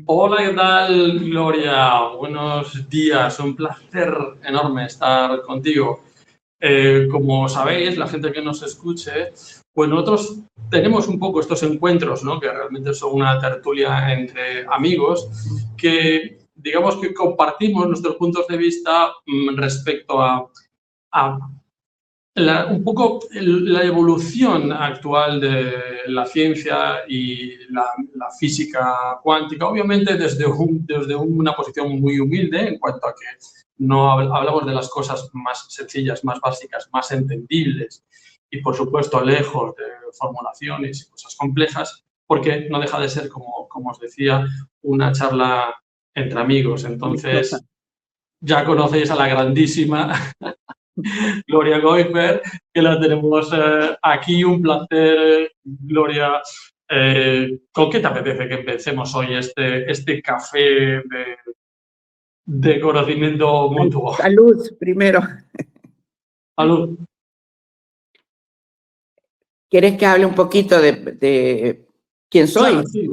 Hola, ¿qué tal, Gloria? Buenos días, un placer enorme estar contigo. Como sabéis, la gente que nos escuche, pues nosotros tenemos un poco estos encuentros, ¿no? Que realmente son una tertulia entre amigos que, digamos que compartimos nuestros puntos de vista respecto a un poco la evolución actual de la ciencia y la física cuántica, obviamente desde una posición muy humilde en cuanto a que no hablamos de las cosas más sencillas, más básicas, más entendibles y, por supuesto, lejos de formulaciones y cosas complejas, porque no deja de ser, como os decía, una charla entre amigos. Entonces, ya conocéis a la grandísima Gloria Goifer, que la tenemos aquí. Un placer, Gloria. ¿Con qué te apetece que empecemos hoy este café de conocimiento mutuo? Salud, primero. Salud. ¿Quieres que hable un poquito de quién soy? Claro, sí.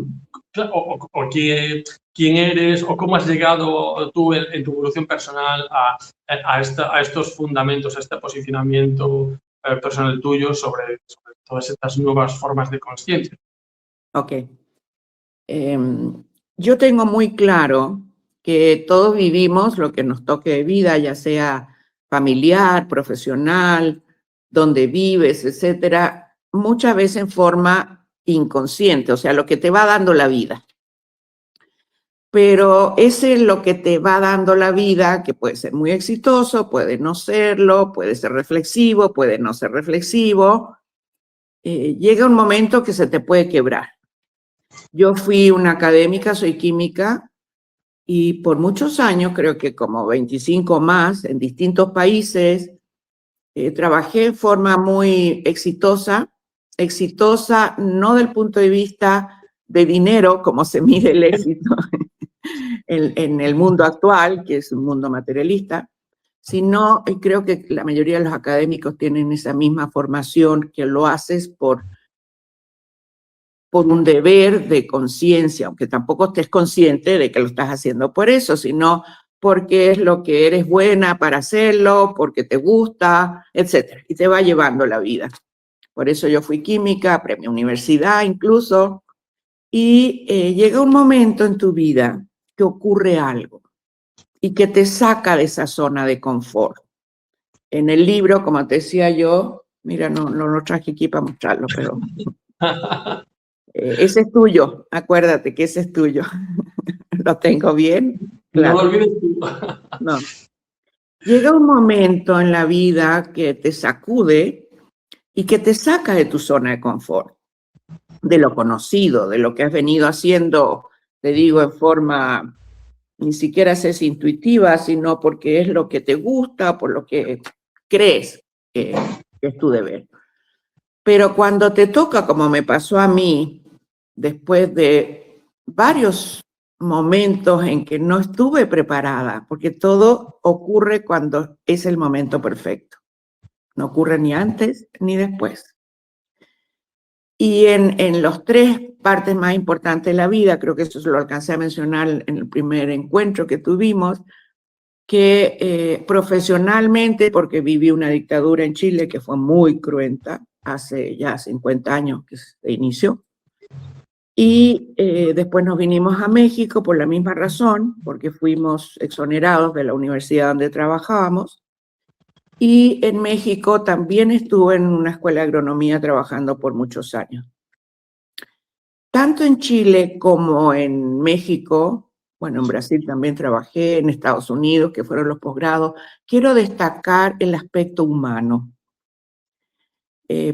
O quién eres, o cómo has llegado tú en tu evolución personal a estos fundamentos, a este posicionamiento personal tuyo sobre todas estas nuevas formas de conciencia. Ok. Yo tengo muy claro que todos vivimos lo que nos toque de vida, ya sea familiar, profesional, donde vives, etcétera, muchas veces en forma inconsciente, o sea, lo que te va dando la vida. Pero ese es lo que te va dando la vida, que puede ser muy exitoso, puede no serlo, puede ser reflexivo, puede no ser reflexivo. Llega un momento que se te puede quebrar. Yo fui una académica, soy química, y por muchos años, creo que como 25 más, en distintos países, trabajé en forma muy exitosa no del punto de vista de dinero, como se mide el éxito en el mundo actual, que es un mundo materialista, sino creo que la mayoría de los académicos tienen esa misma formación, que lo haces por un deber de conciencia, aunque tampoco estés consciente de que lo estás haciendo por eso, sino porque es lo que eres buena para hacerlo, porque te gusta, etcétera, y te va llevando la vida. Por eso yo fui química, premio universidad incluso, y llega un momento en tu vida que ocurre algo y que te saca de esa zona de confort. En el libro, como te decía yo, mira, no lo traje aquí para mostrarlo, pero ese es tuyo, acuérdate que ese es tuyo. ¿Lo tengo bien? No lo Claro. olvides tú. No. Llega un momento en la vida que te sacude y que te saca de tu zona de confort, de lo conocido, de lo que has venido haciendo, te digo, en forma ni siquiera es intuitiva, sino porque es lo que te gusta, por lo que crees que es tu deber. Pero cuando te toca, como me pasó a mí, después de varios momentos en que no estuve preparada, porque todo ocurre cuando es el momento perfecto. No ocurre ni antes ni después. Y en los tres partes más importantes de la vida, creo que eso lo alcancé a mencionar en el primer encuentro que tuvimos, que profesionalmente, porque viví una dictadura en Chile que fue muy cruenta, hace ya 50 años que se inició, y después nos vinimos a México por la misma razón, porque fuimos exonerados de la universidad donde trabajábamos, y en México también estuve en una escuela de agronomía trabajando por muchos años. Tanto en Chile como en México, bueno, en Brasil también trabajé, en Estados Unidos, que fueron los posgrados, quiero destacar el aspecto humano.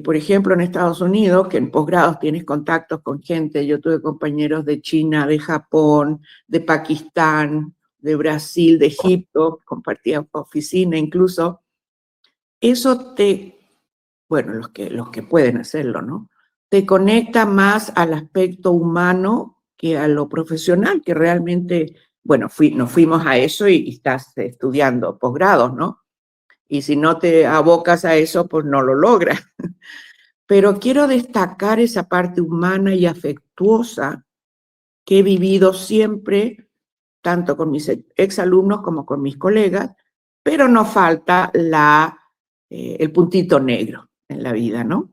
Por ejemplo, en Estados Unidos, que en posgrados tienes contactos con gente, yo tuve compañeros de China, de Japón, de Pakistán, de Brasil, de Egipto, compartía oficina incluso. Eso bueno, los que pueden hacerlo, ¿no? Te conecta más al aspecto humano que a lo profesional, que realmente, bueno, nos fuimos a eso y estás estudiando posgrados, ¿no? Y si no te abocas a eso, pues no lo logras. Pero quiero destacar esa parte humana y afectuosa que he vivido siempre, tanto con mis exalumnos como con mis colegas, pero no falta el puntito negro en la vida, ¿no?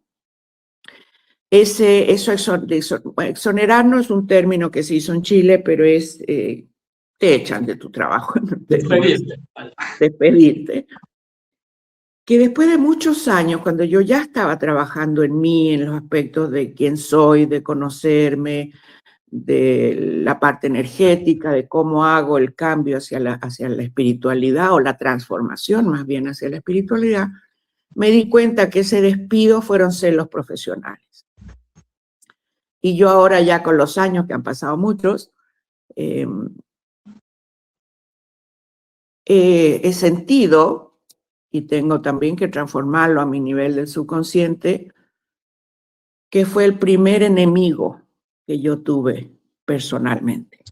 Exonerar no es un término que se hizo en Chile, pero te echan de tu trabajo. Despedirte. Que después de muchos años, cuando yo ya estaba trabajando en mí, en los aspectos de quién soy, de conocerme, de la parte energética, de cómo hago el cambio hacia la espiritualidad, o la transformación más bien hacia la espiritualidad, me di cuenta que ese despido fueron celos profesionales. Y yo ahora, ya con los años, que han pasado muchos, he sentido, y tengo también que transformarlo a mi nivel del subconsciente, que fue el primer enemigo que yo tuve personalmente.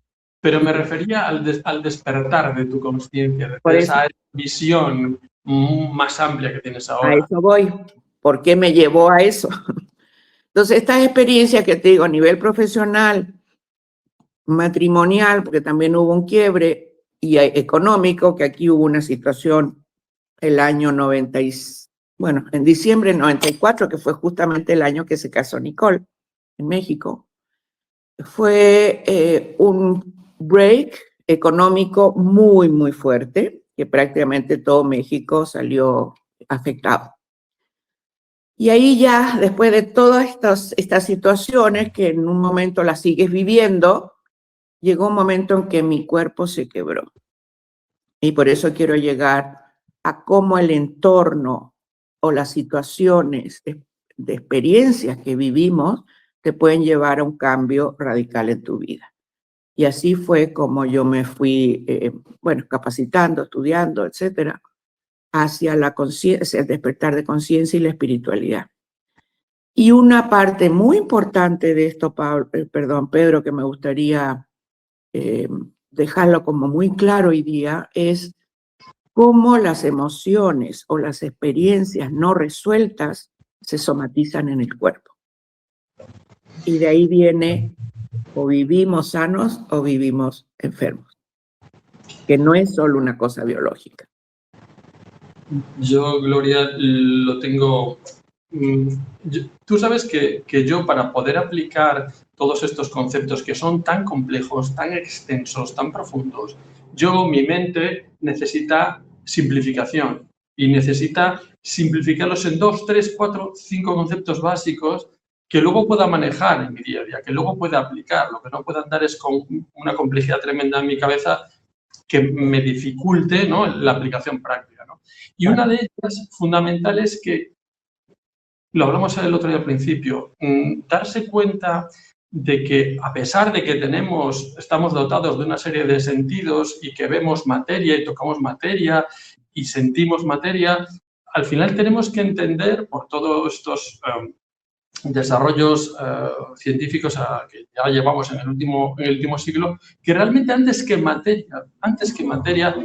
Pero me refería al despertar de tu conciencia, de esa visión más amplia que tienes ahora. A eso voy. ¿Por qué me llevó a eso? Entonces, estas experiencias que te digo a nivel profesional, matrimonial, porque también hubo un quiebre, y económico, que aquí hubo una situación el año en diciembre del 94, que fue justamente el año que se casó Nicole en México. Fue un break económico muy, muy fuerte, que prácticamente todo México salió afectado. Y ahí ya, después de todas estas situaciones, que en un momento las sigues viviendo, llegó un momento en que mi cuerpo se quebró. Y por eso quiero llegar a cómo el entorno o las situaciones de experiencias que vivimos te pueden llevar a un cambio radical en tu vida. Y así fue como yo me fui, capacitando, estudiando, etcétera, hacia la conciencia, el despertar de conciencia y la espiritualidad. Y una parte muy importante de esto, Pedro, que me gustaría dejarlo como muy claro hoy día, es cómo las emociones o las experiencias no resueltas se somatizan en el cuerpo. Y de ahí viene, o vivimos sanos o vivimos enfermos, que no es solo una cosa biológica. Yo, Gloria, lo tengo... Tú sabes que yo, para poder aplicar todos estos conceptos que son tan complejos, tan extensos, tan profundos, mi mente necesita simplificación y necesita simplificarlos en 2, 3, 4, 5 conceptos básicos que luego pueda manejar en mi día a día, que luego pueda aplicar. Lo que no puedo andar es con una complejidad tremenda en mi cabeza que me dificulte, ¿no?, la aplicación práctica, ¿no? Y una de ellas fundamental es que, lo hablamos el otro día al principio, darse cuenta de que, a pesar de que estamos dotados de una serie de sentidos y que vemos materia y tocamos materia y sentimos materia, al final tenemos que entender, por todos estos desarrollos científicos que ya llevamos en el último siglo, que realmente antes que materia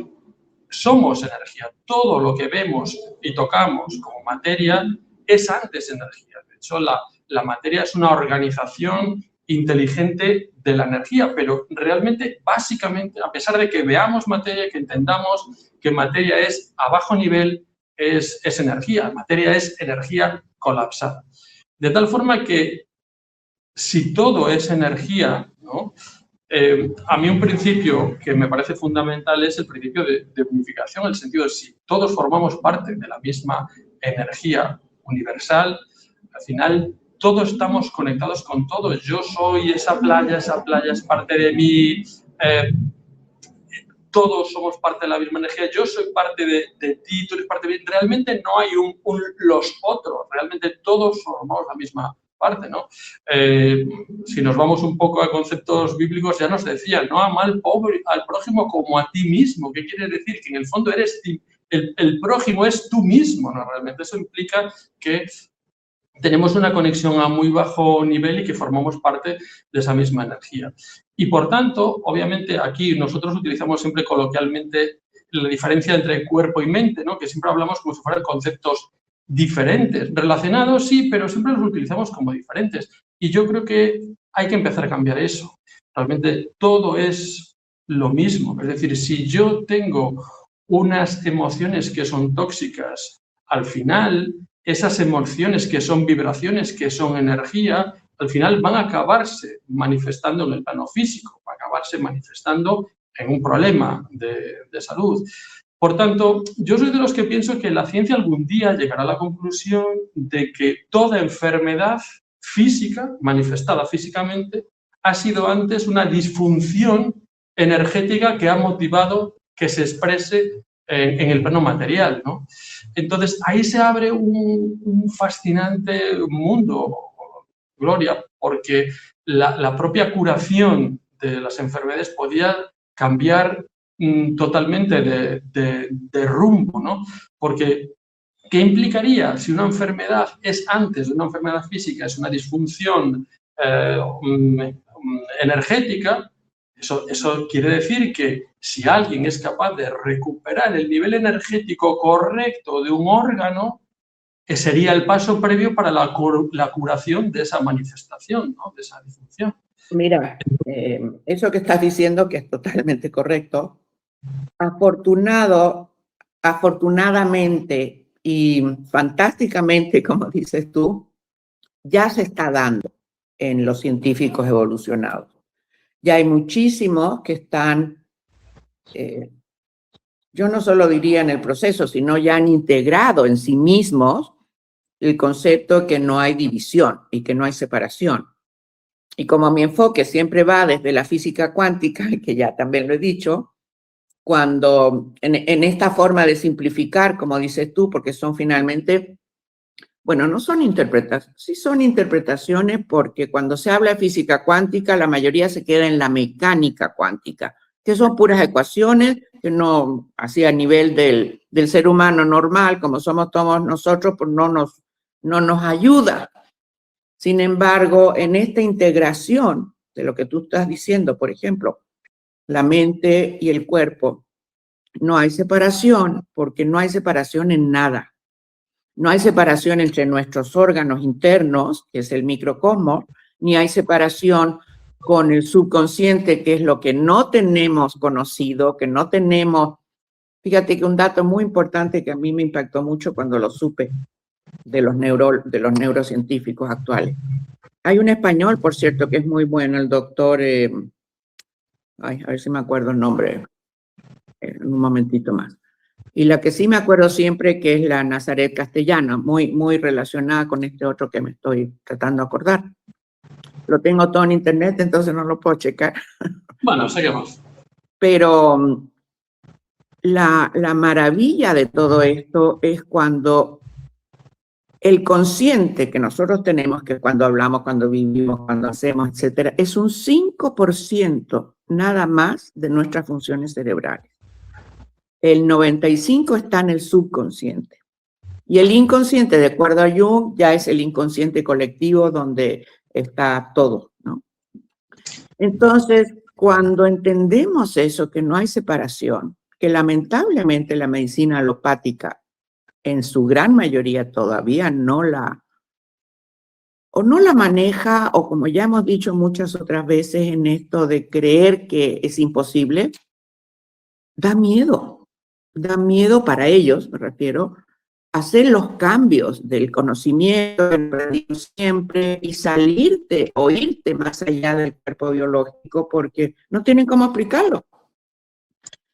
somos energía. Todo lo que vemos y tocamos como materia es antes energía. De hecho, la materia es una organización inteligente de la energía, pero realmente, básicamente, a pesar de que veamos materia, que entendamos que materia es a bajo nivel, es energía. Materia es energía colapsada. De tal forma que, si todo es energía, ¿no?, a mí un principio que me parece fundamental es el principio de unificación, el sentido de si todos formamos parte de la misma energía universal, al final todos estamos conectados con todos. Yo soy esa playa es parte de mí, todos somos parte de la misma energía, yo soy parte de ti, tú eres parte de mí. Realmente no hay los otros, realmente todos formamos la misma parte, ¿no? Si nos vamos un poco a conceptos bíblicos, ya nos decían, no ama al prójimo como a ti mismo. ¿Qué quiere decir? Que en el fondo el prójimo es tú mismo, ¿no? Realmente eso implica que tenemos una conexión a muy bajo nivel y que formamos parte de esa misma energía. Y, por tanto, obviamente, aquí nosotros utilizamos siempre coloquialmente la diferencia entre cuerpo y mente, ¿no?, que siempre hablamos como si fueran conceptos diferentes, relacionados, sí, pero siempre los utilizamos como diferentes. Y yo creo que hay que empezar a cambiar eso. Realmente todo es lo mismo. Es decir, si yo tengo unas emociones que son tóxicas, al final esas emociones que son vibraciones, que son energía, al final van a acabarse manifestando en el plano físico, van a acabarse manifestando en un problema de salud. Por tanto, yo soy de los que pienso que la ciencia algún día llegará a la conclusión de que toda enfermedad física, manifestada físicamente, ha sido antes una disfunción energética que ha motivado que se exprese en el plano material, ¿no? Entonces, ahí se abre un fascinante mundo, Gloria, porque la propia curación de las enfermedades podía cambiar totalmente de rumbo, ¿no? Porque, ¿qué implicaría si una enfermedad es antes de una enfermedad física, es una disfunción energética? Eso quiere decir que si alguien es capaz de recuperar el nivel energético correcto de un órgano, sería el paso previo para la curación de esa manifestación, ¿no? De esa disfunción. Mira, eso que estás diciendo, que es totalmente correcto, afortunadamente y fantásticamente, como dices tú, ya se está dando en los científicos evolucionados. Ya hay muchísimos que están, yo no solo diría en el proceso, sino ya han integrado en sí mismos el concepto de que no hay división y que no hay separación. Y como mi enfoque siempre va desde la física cuántica, que ya también lo he dicho, cuando en esta forma de simplificar, como dices tú, porque son finalmente, bueno, no son interpretaciones, sí son interpretaciones porque cuando se habla de física cuántica, la mayoría se queda en la mecánica cuántica, que son puras ecuaciones que no, así a nivel del ser humano normal, como somos todos nosotros, pues no nos ayuda. Sin embargo, en esta integración de lo que tú estás diciendo, por ejemplo, la mente y el cuerpo, no hay separación porque no hay separación en nada. No hay separación entre nuestros órganos internos, que es el microcosmos, ni hay separación con el subconsciente, que es lo que no tenemos conocido, que no tenemos. Fíjate que un dato muy importante que a mí me impactó mucho cuando lo supe de los neurocientíficos actuales. Hay un español, por cierto, que es muy bueno, el doctor, a ver si me acuerdo el nombre, en un momentito más. Y la que sí me acuerdo siempre, que es la Nazaret Castellana, muy relacionada con este otro que me estoy tratando de acordar. Lo tengo todo en internet, entonces no lo puedo checar. Bueno, seguimos. Pero la maravilla de todo esto es cuando el consciente que nosotros tenemos, que cuando hablamos, cuando vivimos, cuando hacemos, etcétera, es un 5% nada más de nuestras funciones cerebrales. El 95% está en el subconsciente. Y el inconsciente, de acuerdo a Jung, ya es el inconsciente colectivo donde está todo, ¿no? Entonces, cuando entendemos eso, que no hay separación, que lamentablemente la medicina alopática en su gran mayoría todavía no la maneja, o como ya hemos dicho muchas otras veces en esto de creer que es imposible, da miedo para ellos, me refiero, hacer los cambios del conocimiento siempre y salirte o irte más allá del cuerpo biológico porque no tienen cómo explicarlo.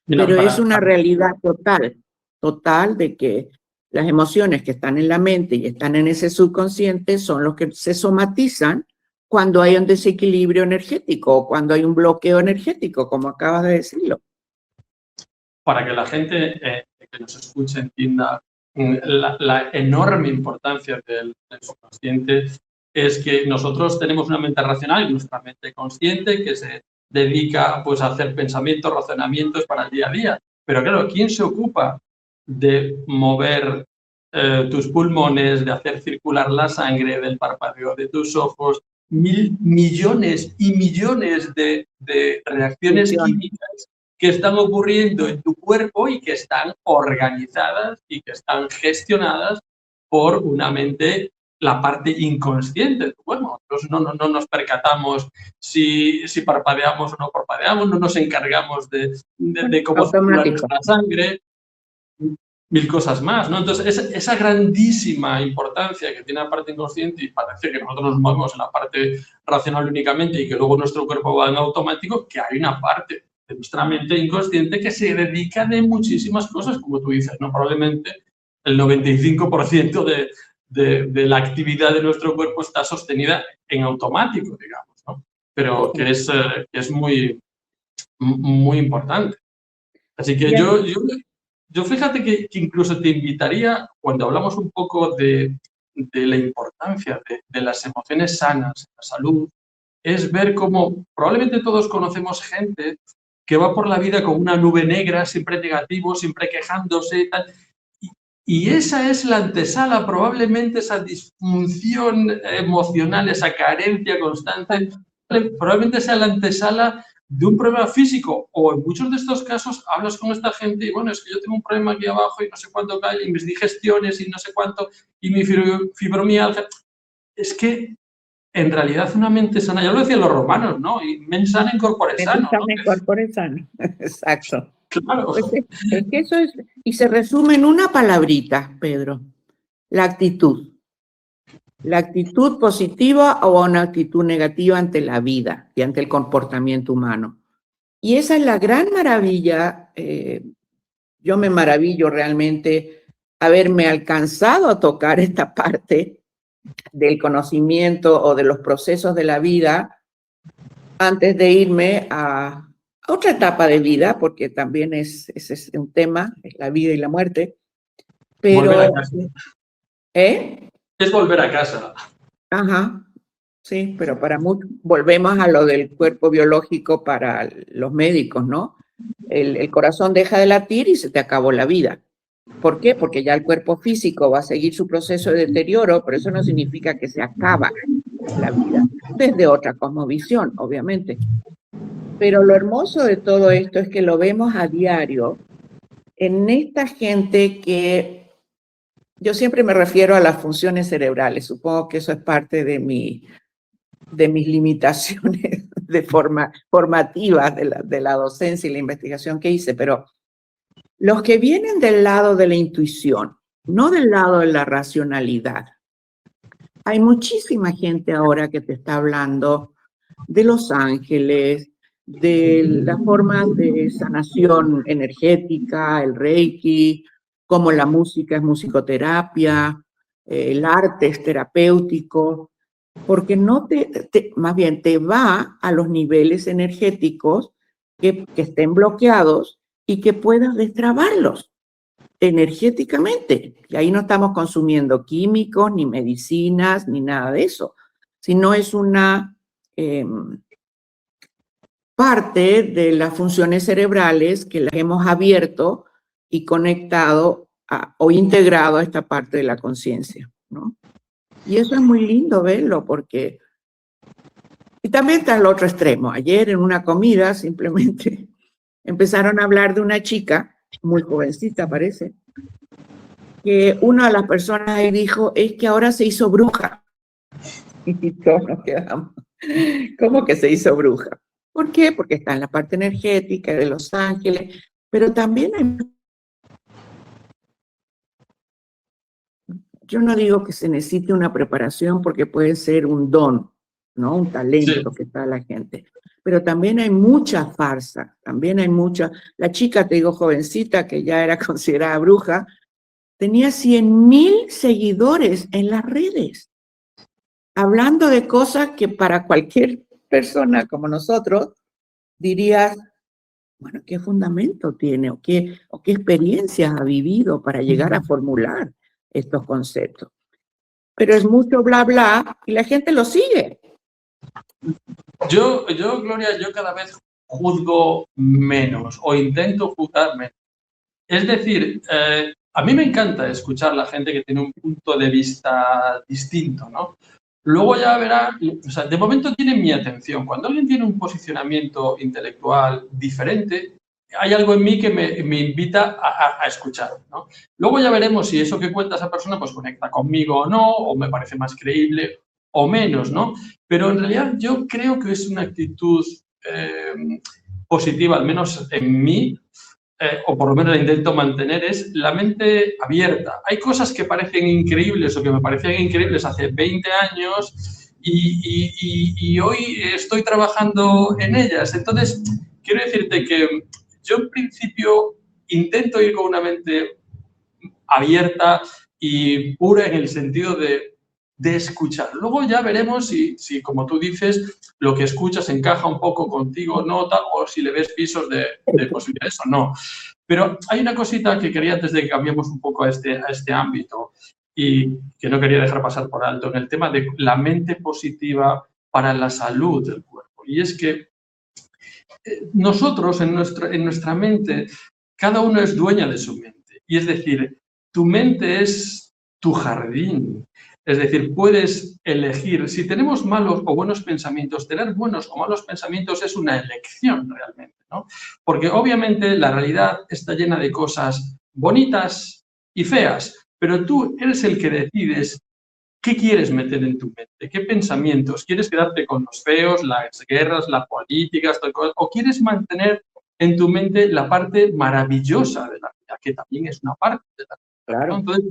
Pero es una realidad total de que las emociones que están en la mente y están en ese subconsciente son los que se somatizan cuando hay un desequilibrio energético o cuando hay un bloqueo energético, como acabas de decirlo. Para que la gente que nos escuche entienda la enorme importancia del subconsciente, es que nosotros tenemos una mente racional y nuestra mente consciente que se dedica pues, a hacer pensamientos, razonamientos para el día a día. Pero claro, ¿quién se ocupa de mover tus pulmones, de hacer circular la sangre, del parpadeo de tus ojos? Millones y millones de reacciones químicas que están ocurriendo en tu cuerpo y que están organizadas y que están gestionadas por una mente la parte inconsciente. Bueno, no nos percatamos si parpadeamos o no parpadeamos, no nos encargamos de cómo circula Automático. nuestra sangre, mil cosas más, ¿no? Entonces, esa grandísima importancia que tiene la parte inconsciente, y parece que nosotros nos movemos en la parte racional únicamente y que luego nuestro cuerpo va en automático, que hay una parte de nuestra mente inconsciente que se dedica de muchísimas cosas, como tú dices, ¿no? Probablemente el 95% de la actividad de nuestro cuerpo está sostenida en automático, digamos, ¿no? Pero que es muy, muy importante. Así que yo fíjate que incluso te invitaría, cuando hablamos un poco de la importancia de las emociones sanas en la salud, es ver cómo probablemente todos conocemos gente que va por la vida con una nube negra, siempre negativo, siempre quejándose y tal. Y esa es la antesala, probablemente esa disfunción emocional, esa carencia constante, probablemente sea la antesala de un problema físico, o en muchos de estos casos hablas con esta gente y bueno, es que yo tengo un problema aquí abajo y no sé cuánto cae, y mis digestiones y no sé cuánto, y mi fibromialgia. Es que en realidad una mente sana, ya lo decían los romanos, ¿no? Y mens sana in corpore sano, ¿no? Mente corpore sano. Exacto. Claro. Pues es que eso es, y se resume en una palabrita, Pedro, la actitud. La actitud positiva o una actitud negativa ante la vida y ante el comportamiento humano. Y esa es la gran maravilla. Yo me maravillo realmente haberme alcanzado a tocar esta parte del conocimiento o de los procesos de la vida antes de irme a otra etapa de vida, porque también ese es un tema, es la vida y la muerte. Pero, volver a casa. Es volver a casa. Ajá, sí, pero para muchos, volvemos a lo del cuerpo biológico para los médicos, ¿no? El corazón deja de latir y se te acabó la vida. ¿Por qué? Porque ya el cuerpo físico va a seguir su proceso de deterioro, pero eso no significa que se acaba la vida, desde otra cosmovisión, obviamente. Pero lo hermoso de todo esto es que lo vemos a diario en esta gente que yo siempre me refiero a las funciones cerebrales. Supongo que eso es parte de mis limitaciones formativas de la docencia y la investigación que hice, pero los que vienen del lado de la intuición, no del lado de la racionalidad. Hay muchísima gente ahora que te está hablando de los ángeles, de las formas de sanación energética, el Reiki, como la música es musicoterapia, el arte es terapéutico, porque no más bien te va a los niveles energéticos que estén bloqueados y que puedas destrabarlos energéticamente. Y ahí no estamos consumiendo químicos, ni medicinas, ni nada de eso, sino es una parte de las funciones cerebrales que las hemos abierto y conectado o integrado a esta parte de la conciencia, ¿no? Y eso es muy lindo verlo porque... Y también está el otro extremo. Ayer en una comida simplemente empezaron a hablar de una chica, muy jovencita parece, que una de las personas ahí dijo, es que ahora se hizo bruja. Y todos nos quedamos, ¿cómo que se hizo bruja? ¿Por qué? Porque está en la parte energética de los ángeles, pero también hay... Yo no digo que se necesite una preparación porque puede ser un don, ¿no? Un talento que está la gente. Pero también hay mucha farsa, también hay mucha... La chica, te digo, jovencita, que ya era considerada bruja, tenía 100,000 seguidores en las redes, hablando de cosas que para cualquier persona como nosotros dirías, bueno, ¿qué fundamento tiene o qué experiencias ha vivido para llegar a formular estos conceptos? Pero es mucho bla, bla, y la gente lo sigue. Yo, Gloria, yo cada vez juzgo menos o intento juzgar menos. Es decir, a mí me encanta escuchar a la gente que tiene un punto de vista distinto, ¿no? Luego ya verá, o sea, de momento tiene mi atención. Cuando alguien tiene un posicionamiento intelectual diferente, hay algo en mí que me invita a escuchar, ¿no? Luego ya veremos si eso que cuenta esa persona pues conecta conmigo o no, o me parece más creíble o menos, ¿no? Pero en realidad yo creo que es una actitud positiva, al menos en mí, o por lo menos la intento mantener, es la mente abierta. Hay cosas que parecen increíbles o que me parecían increíbles hace 20 años y hoy estoy trabajando en ellas. Entonces, quiero decirte que yo en principio intento ir con una mente abierta y pura en el sentido de escuchar. Luego ya veremos si, como tú dices, lo que escuchas encaja un poco contigo, nota, o si le ves pisos de posibilidades o no. Pero hay una cosita que quería, antes de que cambiemos un poco a este ámbito, y que no quería dejar pasar por alto, en el tema de la mente positiva para la salud del cuerpo. Y es que nosotros, en nuestra mente, cada uno es dueña de su mente. Y es decir, tu mente es tu jardín. Es decir, puedes elegir. Si tenemos malos o buenos pensamientos, tener buenos o malos pensamientos es una elección realmente, ¿no? Porque obviamente la realidad está llena de cosas bonitas y feas, pero tú eres el que decides qué quieres meter en tu mente, qué pensamientos. ¿Quieres quedarte con los feos, las guerras, las políticas, tal cosa? ¿O quieres mantener en tu mente la parte maravillosa de la vida, que también es una parte de la vida? Claro. ¿No? Entonces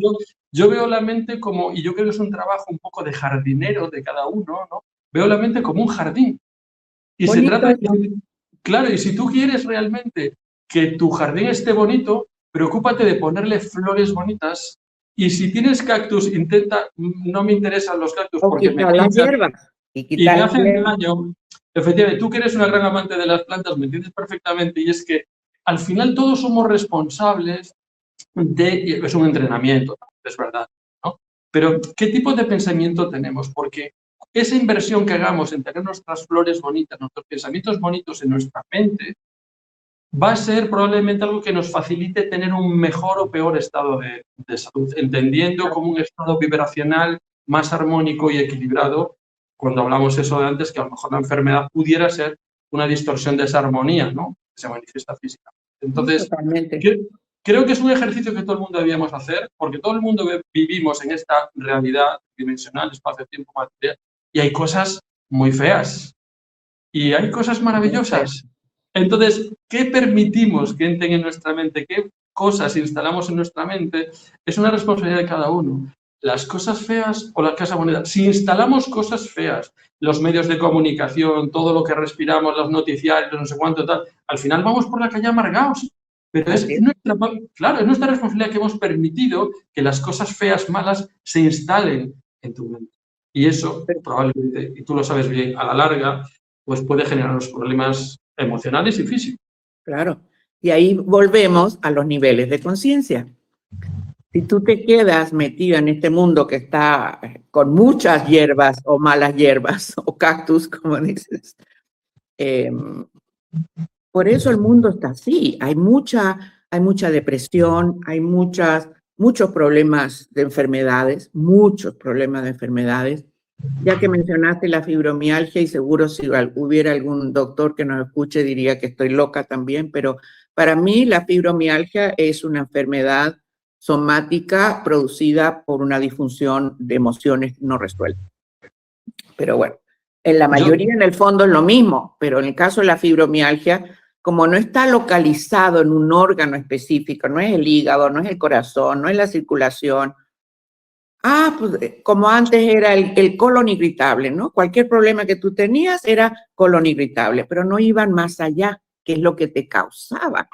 yo veo la mente como, y yo creo que es un trabajo un poco de jardinero de cada uno, ¿no? Veo la mente como un jardín. Y se Bonito. trata de, claro, y si tú quieres realmente que tu jardín esté bonito, preocúpate de ponerle flores bonitas. Y si tienes cactus, no me interesan los cactus O porque me quitar las pinchan hierbas. Y y quitar me las hacen hierbas. daño. Efectivamente, tú que eres una gran amante de las plantas, me entiendes perfectamente, y es que al final todos somos responsables es un entrenamiento, es verdad, ¿no? Pero, ¿qué tipo de pensamiento tenemos? Porque esa inversión que hagamos en tener nuestras flores bonitas, nuestros pensamientos bonitos en nuestra mente, va a ser probablemente algo que nos facilite tener un mejor o peor estado de salud, entendiendo como un estado vibracional más armónico y equilibrado, cuando hablamos eso de antes, que a lo mejor la enfermedad pudiera ser una distorsión de esa armonía, ¿no? Que se manifiesta físicamente. Entonces, Totalmente. creo que es un ejercicio que todo el mundo debíamos hacer, porque todo el mundo vivimos en esta realidad dimensional, espacio-tiempo material, y hay cosas muy feas, y hay cosas maravillosas. Entonces, ¿qué permitimos que entren en nuestra mente? ¿Qué cosas instalamos en nuestra mente? Es una responsabilidad de cada uno. Las cosas feas o las cosas bonitas. Si instalamos cosas feas, los medios de comunicación, todo lo que respiramos, los noticiarios, no sé cuánto, tal, al final vamos por la calle amargados. Pero es claro, es nuestra responsabilidad que hemos permitido que las cosas feas, malas, se instalen en tu mente. Y eso probablemente, y tú lo sabes bien, a la larga, pues puede generar los problemas emocionales y físicos. Claro. Y ahí volvemos a los niveles de conciencia. Si tú te quedas metido en este mundo que está con muchas hierbas o malas hierbas o cactus, como dices, por eso el mundo está así. Hay mucha depresión, hay muchos problemas de enfermedades, muchos problemas de enfermedades. Ya que mencionaste la fibromialgia, y seguro si hubiera algún doctor que nos escuche diría que estoy loca también, pero para mí la fibromialgia es una enfermedad somática producida por una disfunción de emociones no resueltas. Pero bueno, en la mayoría, en el fondo es lo mismo, pero en el caso de la fibromialgia, como no está localizado en un órgano específico, no es el hígado, no es el corazón, no es la circulación. Pues como antes era el colon irritable, ¿no? Cualquier problema que tú tenías era colon irritable, pero no iban más allá, que es lo que te causaba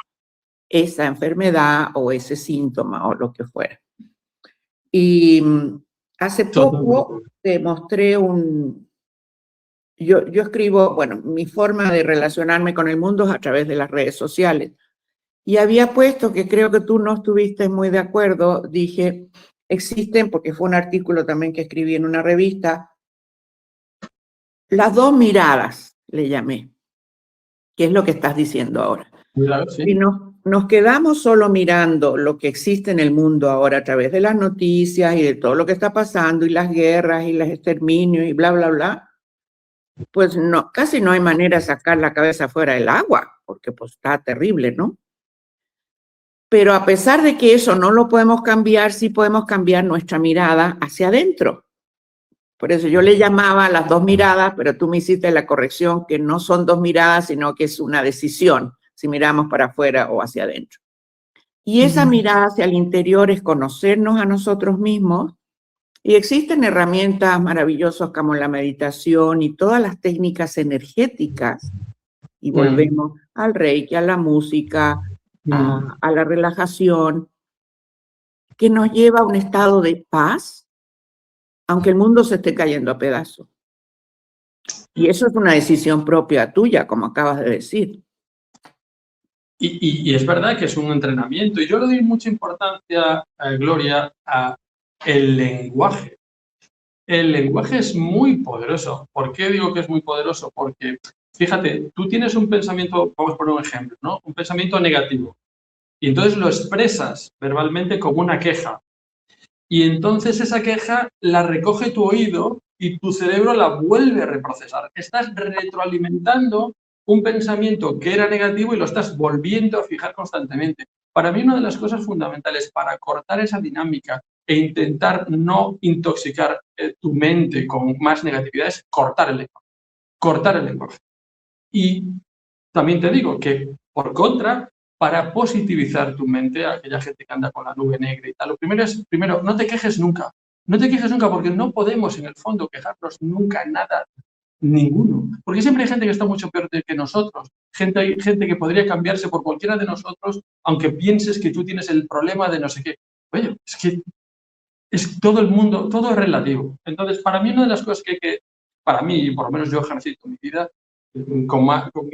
esa enfermedad o ese síntoma o lo que fuera. Y hace poco te mostré yo escribo, bueno, mi forma de relacionarme con el mundo es a través de las redes sociales. Y había puesto, que creo que tú no estuviste muy de acuerdo, dije, existen, porque fue un artículo también que escribí en una revista, las dos miradas, le llamé, que es lo que estás diciendo ahora. Claro, sí. Si nos quedamos solo mirando lo que existe en el mundo ahora a través de las noticias y de todo lo que está pasando y las guerras y los exterminios y bla, bla, bla, pues no, casi no hay manera de sacar la cabeza fuera del agua. porque pues está terrible, ¿no? Pero a pesar de que eso no lo podemos cambiar, sí podemos cambiar nuestra mirada hacia adentro. Por eso yo le llamaba las dos miradas, pero tú me hiciste la corrección que no son dos miradas, sino que es una decisión, si miramos para afuera o hacia adentro. Y esa mirada hacia el interior es conocernos a nosotros mismos. Y existen herramientas maravillosas como la meditación y todas las técnicas energéticas. Y volvemos al reiki, a la música, a la relajación, que nos lleva a un estado de paz, aunque el mundo se esté cayendo a pedazos. Y eso es una decisión propia tuya, como acabas de decir. Y es verdad que es un entrenamiento. Y yo le doy mucha importancia, Gloria, a el lenguaje. El lenguaje es muy poderoso. ¿Por qué digo que es muy poderoso? Porque, fíjate, tú tienes un pensamiento, vamos a poner un ejemplo, ¿no? Un pensamiento negativo. Y entonces lo expresas verbalmente como una queja. Y entonces esa queja la recoge tu oído y tu cerebro la vuelve a reprocesar. Estás retroalimentando un pensamiento que era negativo y lo estás volviendo a fijar constantemente. Para mí una de las cosas fundamentales para cortar esa dinámica e intentar no intoxicar tu mente con más negatividad es cortar el lenguaje. Cortar el lenguaje. Y también te digo que, por contra, para positivizar tu mente, aquella gente que anda con la nube negra y tal, lo primero es, no te quejes nunca. No te quejes nunca porque no podemos, en el fondo, quejarnos nunca en nada, ninguno. Porque siempre hay gente que está mucho peor que nosotros. Hay gente que podría cambiarse por cualquiera de nosotros, aunque pienses que tú tienes el problema de no sé qué. Oye, es que es todo el mundo, todo es relativo. Entonces, para mí una de las cosas que para mí, por lo menos yo ejercito mi vida,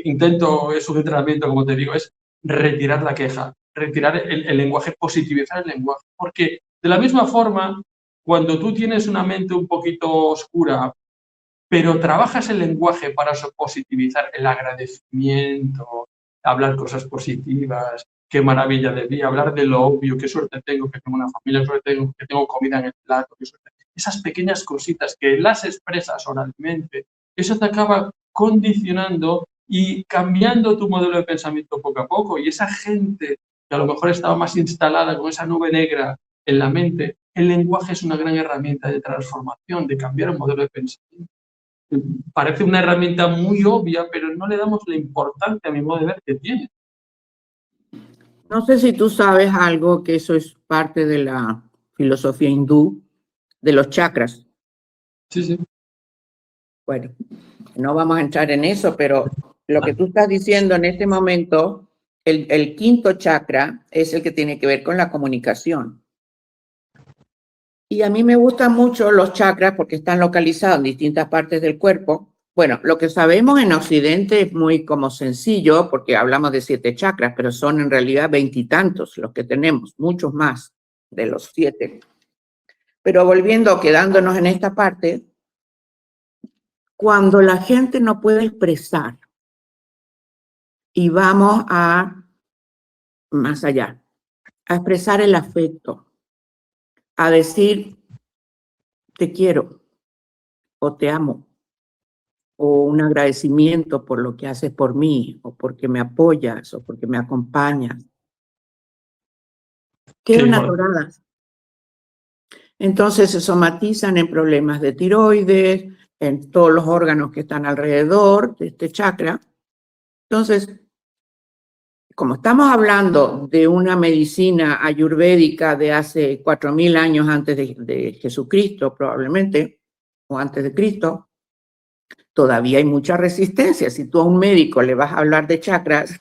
intento, es un entrenamiento, como te digo, es retirar la queja, retirar el lenguaje, positivizar el lenguaje. Porque de la misma forma, cuando tú tienes una mente un poquito oscura, pero trabajas el lenguaje para positivizar el agradecimiento, hablar cosas positivas, qué maravilla de día, hablar de lo obvio, qué suerte tengo, que tengo una familia, qué suerte tengo, que tengo comida en el plato, qué suerte. Esas pequeñas cositas que las expresas oralmente, eso te acaba condicionando y cambiando tu modelo de pensamiento poco a poco. Y esa gente que a lo mejor estaba más instalada con esa nube negra en la mente, el lenguaje es una gran herramienta de transformación, de cambiar el modelo de pensamiento. Parece una herramienta muy obvia, pero no le damos la importancia, a mi modo de ver, que tiene. No sé si tú sabes algo, que eso es parte de la filosofía hindú, de los chakras. Sí, sí. Bueno, no vamos a entrar en eso, pero lo que tú estás diciendo en este momento, el quinto chakra es el que tiene que ver con la comunicación. Y a mí me gustan mucho los chakras porque están localizados en distintas partes del cuerpo. Bueno, lo que sabemos en Occidente es muy como sencillo porque hablamos de 7 chakras, pero son en realidad 20 y tantos los que tenemos, muchos más de los 7. Pero volviendo, quedándonos en esta parte, cuando la gente no puede expresar y vamos a más allá, a expresar el afecto, a decir te quiero o te amo, o un agradecimiento por lo que haces por mí, o porque me apoyas, o porque me acompañas. Quedan atoradas. Entonces se somatizan en problemas de tiroides, en todos los órganos que están alrededor de este chakra. Entonces, como estamos hablando de una medicina ayurvédica de hace 4.000 años antes de Jesucristo, probablemente, o antes de Cristo, todavía hay mucha resistencia. Si tú a un médico le vas a hablar de chakras,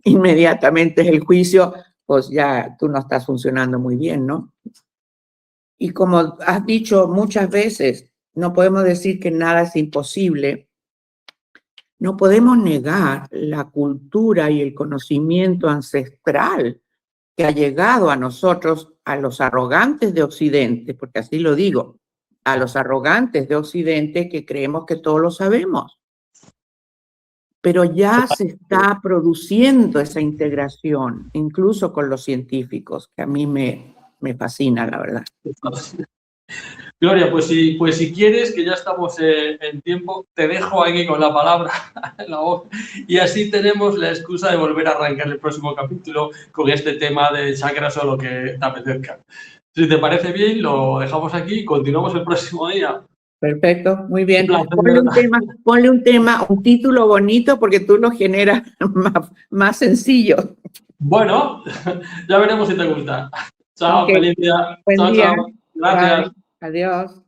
inmediatamente es el juicio, pues ya tú no estás funcionando muy bien, ¿no? Y como has dicho muchas veces, no podemos decir que nada es imposible. No podemos negar la cultura y el conocimiento ancestral que ha llegado a nosotros, a los arrogantes de Occidente, porque así lo digo, a los arrogantes de Occidente que creemos que todo lo sabemos. Pero ya se está produciendo esa integración, incluso con los científicos, que a mí me fascina, la verdad. Gloria, pues si quieres, que ya estamos en tiempo, te dejo aquí con la palabra en la voz y así tenemos la excusa de volver a arrancar el próximo capítulo con este tema de chakras o lo que te apetezca. Si te parece bien, lo dejamos aquí y continuamos el próximo día. Perfecto, muy bien. Un placer. Ponle un tema, un título bonito porque tú lo generas más sencillo. Bueno, ya veremos si te gusta. Chao, Okay. feliz día. Buen Chao, día. chao. Gracias. Bye. Adiós.